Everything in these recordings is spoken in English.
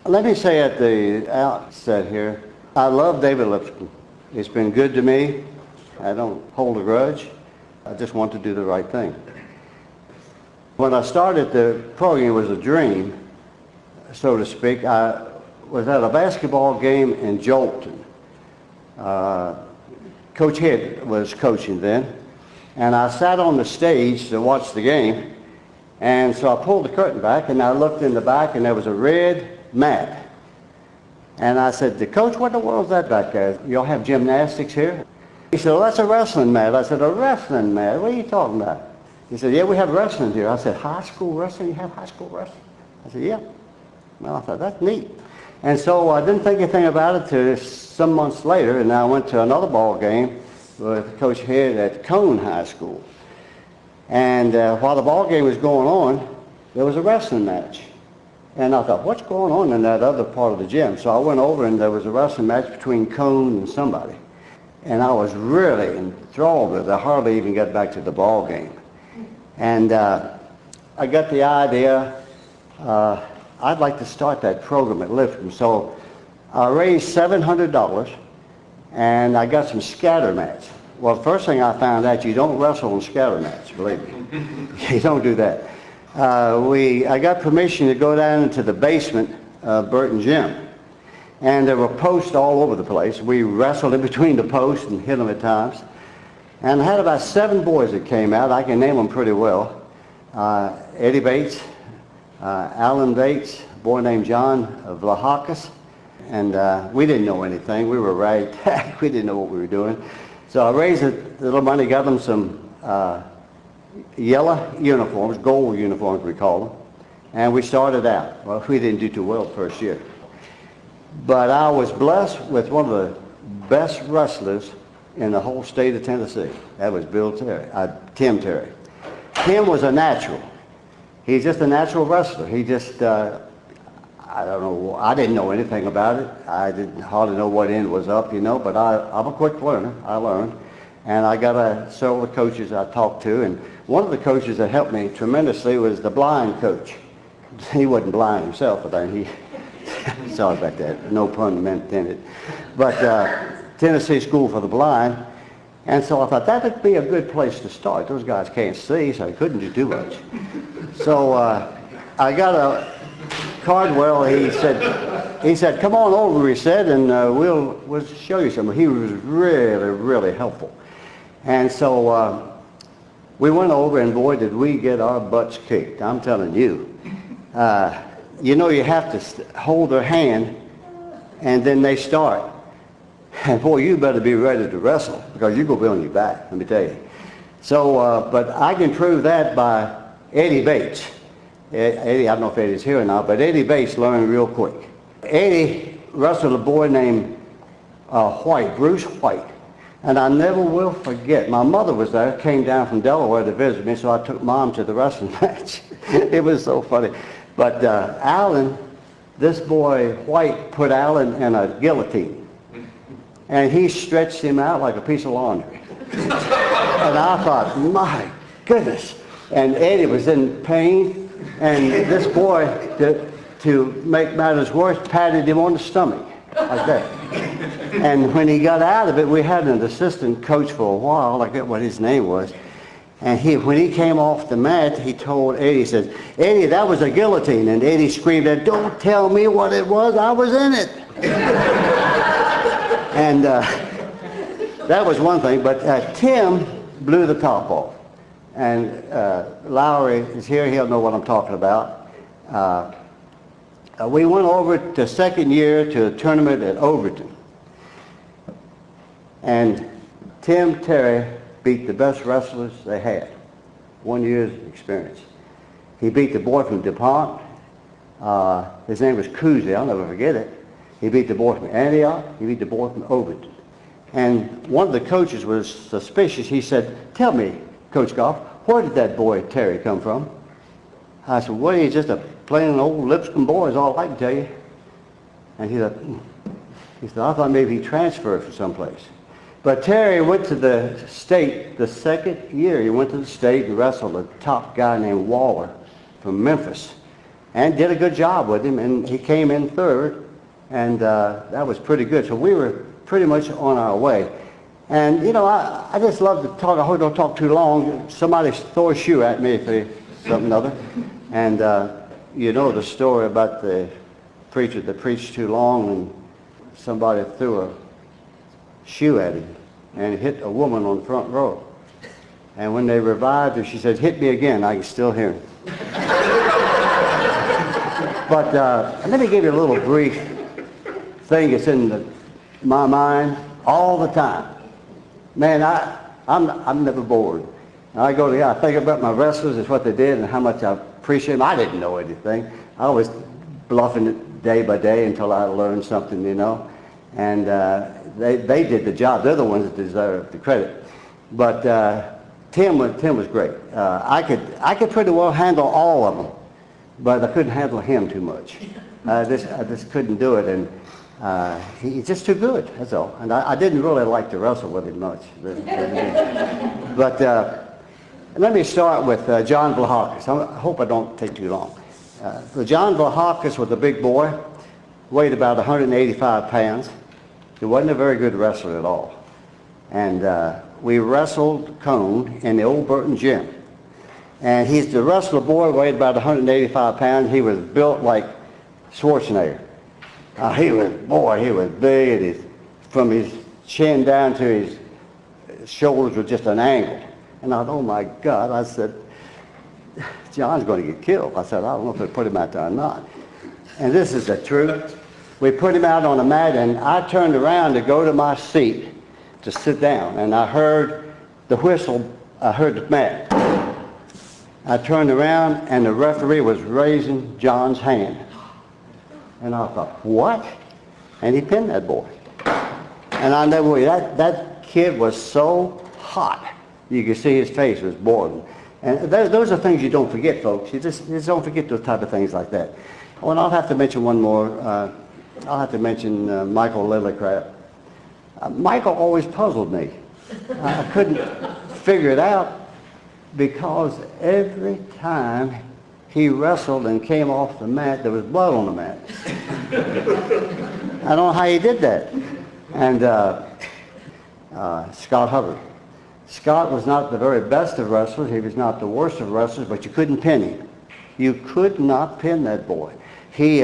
Let me say at the outset here, I love David Lipscomb. It's been good to me. I don't hold a grudge. I just want to do the right thing. When I started the program, it was a dream, so to speak. I was at a basketball game in Jolton. Coach Head was coaching then, and I sat on the stage to watch the game, and so I pulled the curtain back, and I looked in the back, and there was a red mat. And I said, Coach, what in the world is that back there? Y'all have gymnastics here? He said, well, that's a wrestling mat. I said, a wrestling mat? What are you talking about? He said, yeah, we have wrestling here. I said, high school wrestling? You have high school wrestling? I said, yeah. Well, I thought, that's neat. And so I didn't think anything about it till some months later, and I went to another ball game with Coach Head at Cone High School. And while the ball game was going on, there was a wrestling match. And I thought, what's going on in that other part of the gym? So I went over, and there was a wrestling match between Cone and somebody. And I was really enthralled with it. I hardly even got back to the ball game. And I got the idea, I'd like to start that program at Lipscomb. So I raised $700, and I got some scatter mats. Well, the first thing I found out, you don't wrestle on scatter mats, believe me. You don't do that. I got permission to go down into the basement of Burton Gym. And there were posts all over the place. We wrestled in between the posts and hit them at times. And I had about 7 boys that came out. I can name them pretty well. Eddie Bates, Alan Bates, a boy named John Vlahakis. And we didn't know anything. We were ragtag. We didn't know what we were doing. So I raised a little money, got them some yellow uniforms, gold uniforms we call them. And we started out. Well, we didn't do too well the first year. But I was blessed with one of the best wrestlers in the whole state of Tennessee. That was Tim Terry. Tim was a natural. He's just a natural wrestler. He just, I don't know, I didn't know anything about it. I didn't hardly know what end was up, you know, but I'm a quick learner. I learned. And I got several of the coaches I talked to, and one of the coaches that helped me tremendously was the blind coach. He wasn't blind himself, but he, sorry about that, no pun intended. But Tennessee School for the Blind. And so I thought that would be a good place to start. Those guys can't see, so I couldn't do too much. So I got a Cardwell, he said, come on over, he said, and we'll show you something. He was really, really helpful. And so we went over, and boy, did we get our butts kicked. I'm telling you. You know, you have to hold their hand, and then they start. And boy, you better be ready to wrestle, because you're going to be on your back, let me tell you. So, but I can prove that by Eddie Bates. Eddie, I don't know if Eddie's here or not, but Eddie Bates learned real quick. Eddie wrestled a boy named White, Bruce White. And I never will forget, my mother was there, came down from Delaware to visit me, so I took Mom to the wrestling match. It was so funny. But Alan, this boy White put Alan in a guillotine. And he stretched him out like a piece of laundry. And I thought, my goodness. And Eddie was in pain. And this boy, to make matters worse, patted him on the stomach, like that. And when he got out of it, we had an assistant coach for a while, I forget what his name was. And when he came off the mat, he told Eddie, he said, Eddie, that was a guillotine. And Eddie screamed, don't tell me what it was, I was in it. And that was one thing, but Tim blew the top off. And Lowry is here, he'll know what I'm talking about. We went over to second year to a tournament at Overton. And Tim Terry beat the best wrestlers they had. 1 year's experience. He beat the boy from DuPont. His name was Cousy, I'll never forget it. He beat the boy from Antioch. He beat the boy from Overton. And one of the coaches was suspicious. He said, tell me, Coach Goff, where did that boy Terry come from? I said, well, he's just a plain old Lipscomb boy is all I can tell you. And he said, I thought maybe he transferred from someplace. But Terry went to the state the second year. He went to the state and wrestled a top guy named Waller from Memphis. and did a good job with him, and he came in third, and that was pretty good. So we were pretty much on our way. And, you know, I just love to talk. I hope I don't talk too long. Somebody throw a shoe at me for something or other. And you know the story about the preacher that preached too long, and somebody threw a shoe at him, and it hit a woman on the front row. And when they revived her, she said, "Hit me again, I can still hear him." But let me give you a little brief thing that's in my mind all the time. Man, I'm never bored. I go to, I think about my wrestlers, it's what they did and how much I appreciate them. I didn't know anything. I was bluffing it day by day until I learned something, you know. And they did the job. They're the ones that deserve the credit. But Tim was great. I could pretty well handle all of them, but I couldn't handle him too much. I just couldn't do it, and he's just too good, that's all. And I didn't really like to wrestle with him much. But let me start with John Vlahakis. I hope I don't take too long. John Vlahakis was a big boy, weighed about 185 pounds. He wasn't a very good wrestler at all. And we wrestled cone in the old Burton gym. And he's the wrestler boy, weighed about 185 pounds. He was built like Schwarzenegger. He was big, and from his chin down to his shoulders was just an angle. And I thought, oh my God, I said, John's going to get killed. I said, I don't know if they put him out there or not. And this is the truth. We put him out on the mat, and I turned around to go to my seat to sit down, and I heard the whistle, I heard the mat. I turned around, and the referee was raising John's hand. And I thought, what? And he pinned that boy. And I never, that kid was so hot. You could see his face was boiling. And those are things you don't forget, folks. You just don't forget those type of things like that. Oh, and I'll have to mention one more. I'll have to mention Michael Lillicrap. Michael always puzzled me. I couldn't figure it out because every time he wrestled and came off the mat, there was blood on the mat. I don't know how he did that. And Scott Hubbard. Scott was not the very best of wrestlers. He was not the worst of wrestlers, but you couldn't pin him. You could not pin that boy. He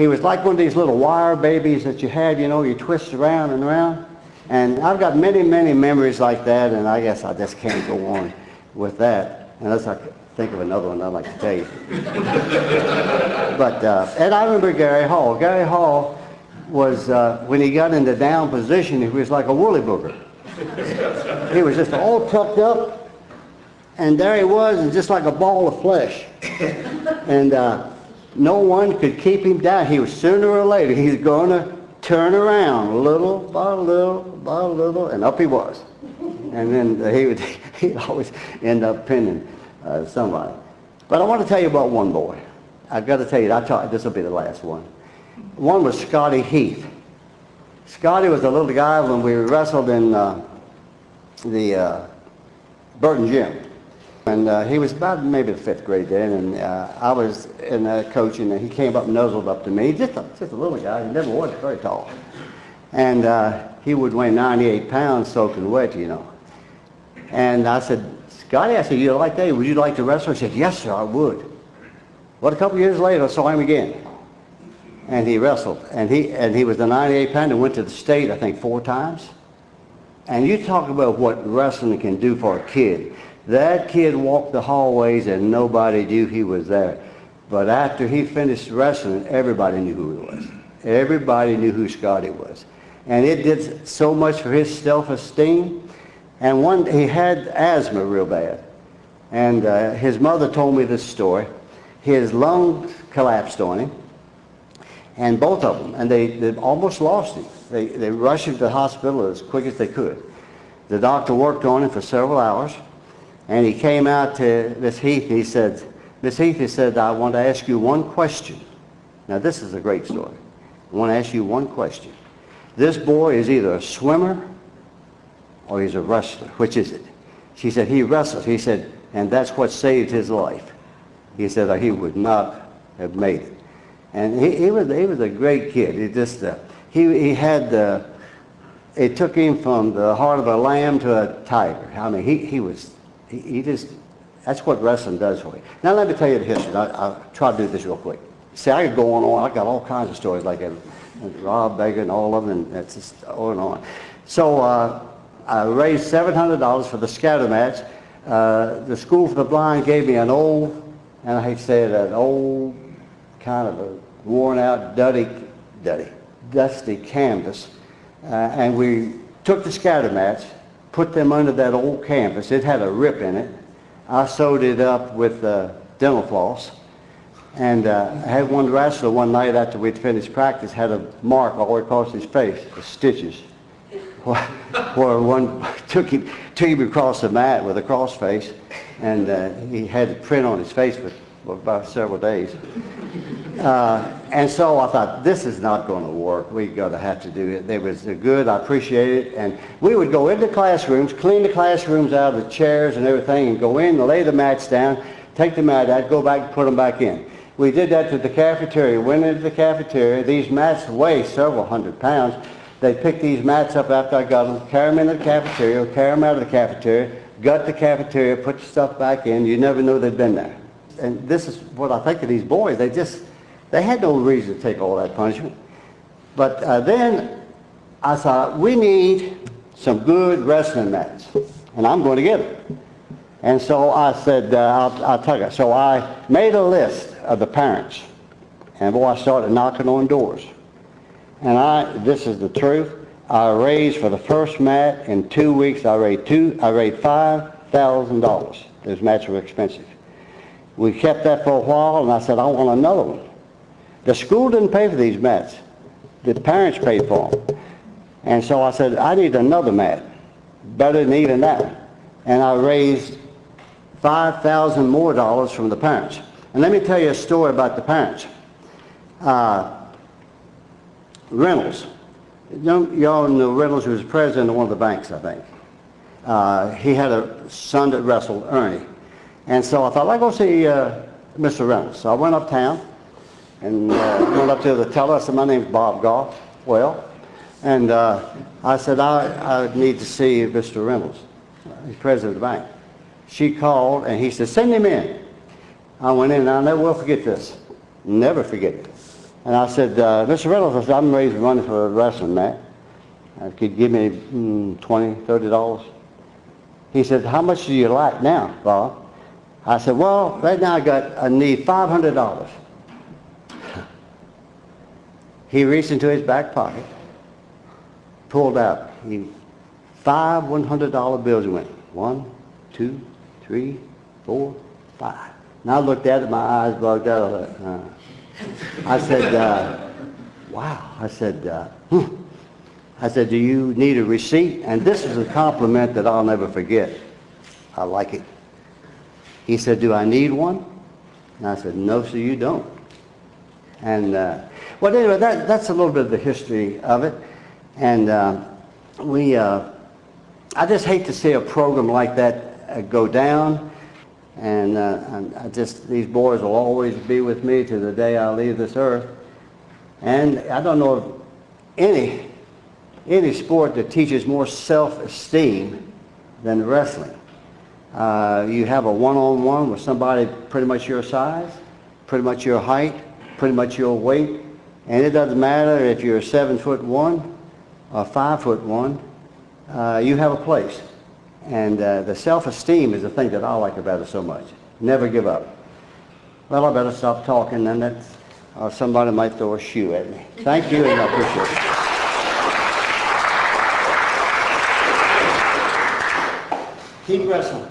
was like one of these little wire babies that you had, you know, you twist around and around. And I've got many, many memories like that, and I guess I just can't go on with that unless I think of another one I'd like to tell you. But, and I remember Gary Hall. Gary Hall was, when he got in the down position, he was like a woolly booger. He was just all tucked up, and there he was, and just like a ball of flesh. And no one could keep him down. He was sooner or later, he's going to turn around little by little by little, and up he was. And then he'd always end up pinning somebody. But I want to tell you about one boy. I've got to tell you, this will be the last one. One was Scotty Heath. Scotty was a little guy when we wrestled in the Burton gym. And he was about maybe the 5th grade then, and I was in coaching, and he came up and nuzzled up to me. Just a little guy. He never was very tall. And he would weigh 98 pounds soaking wet, you know. And I said, Scotty, I said, you like that? Would you like to wrestle? He said, yes, sir, I would. Well, a couple years later, I saw him again. And he wrestled. And he was the 98 pounder and went to the state, I think, 4 times. And you talk about what wrestling can do for a kid. That kid walked the hallways and nobody knew he was there. But after he finished wrestling, everybody knew who he was. Everybody knew who Scotty was. And it did so much for his self-esteem. And he had asthma real bad. And his mother told me this story. His lungs collapsed on him. And both of them. And they almost lost him. They rushed him to the hospital as quick as they could. The doctor worked on him for several hours. And he came out to Miss Heath, and he said, Miss Heath, he said, I want to ask you one question. Now, this is a great story. I want to ask you one question. This boy is either a swimmer or he's a wrestler. Which is it? She said, he wrestles. He said, and that's what saved his life. He said, he would not have made it. And he was a great kid. He just, he had, it took him from the heart of a lamb to a tiger. I mean, he just, that's what wrestling does for you. Now let me tell you the history. I'll try to do this real quick. See, I could go on. I got all kinds of stories like that. Rob Baker and all of them, and that's just on and on. So I raised $700 for the scatter match. The School for the Blind gave me an old, and I hate to say it, an old kind of a worn out, dusty canvas. And we took the scatter mats, put them under that old canvas. It had a rip in it. I sewed it up with dental floss. And I had one wrestler one night after we'd finished practice had a mark all the way across his face, the stitches, where one took him across the mat with a cross face, and he had a print on his face for about several days. And so I thought, this is not going to work. We're going to have to do it. They was good. I appreciate it. And we would go into classrooms, clean the classrooms out of the chairs and everything, and go in, lay the mats down, take the mat out, go back and put them back in. We did that to the cafeteria, went into the cafeteria. These mats weigh several hundred pounds. They picked these mats up after I got them, carry them into the cafeteria, carry them out of the cafeteria, gut the cafeteria, put the stuff back in. You never knew they'd been there. And this is what I think of these boys. They had no reason to take all that punishment. But then I thought, we need some good wrestling mats, and I'm going to get them. And so I said, I'll tell you. So I made a list of the parents, and boy, I started knocking on doors. And this is the truth, I raised for the first mat in 2 weeks, I raised $5,000. Those mats were expensive. We kept that for a while, and I said, I want another one. The school didn't pay for these mats. The parents paid for them. And so I said, I need another mat, better than even that one. And I raised $5,000 more from the parents. And let me tell you a story about the parents. Reynolds. Y'all know Reynolds was president of one of the banks, I think. He had a son that wrestled, Ernie. And so I thought, I'll go see Mr. Reynolds. So I went uptown and went up to the teller. I said, my name's Bob Goff. Well, and I said, I need to see Mr. Reynolds. He's president of the bank. She called, and he said, send him in. I went in, and I'll never will forget this. Never forget it. And I said, Mr. Reynolds, I said, I'm raising money for a wrestling match. Could you give me $20, $30? He said, how much do you like now, Bob? I said, well, right now I need $500. He reached into his back pocket, pulled out 5 $100 bills and went 1, 2, 3, 4, 5. And I looked at it, my eyes bugged out. I said, wow. I said, do you need a receipt? And this is a compliment that I'll never forget. I like it. He said, do I need one? And I said, no, sir, you don't. And, well, anyway, that's a little bit of the history of it. And I just hate to see a program like that go down. And these boys will always be with me to the day I leave this earth. And I don't know of any sport that teaches more self-esteem than wrestling. You have a one-on-one with somebody pretty much your size, pretty much your height, pretty much your weight, and it doesn't matter if you're 7'1" or 5'1", you have a place. And the self-esteem is the thing that I like about it so much. Never give up. Well, I better stop talking, and somebody might throw a shoe at me. Thank you, and I appreciate it. Keep wrestling.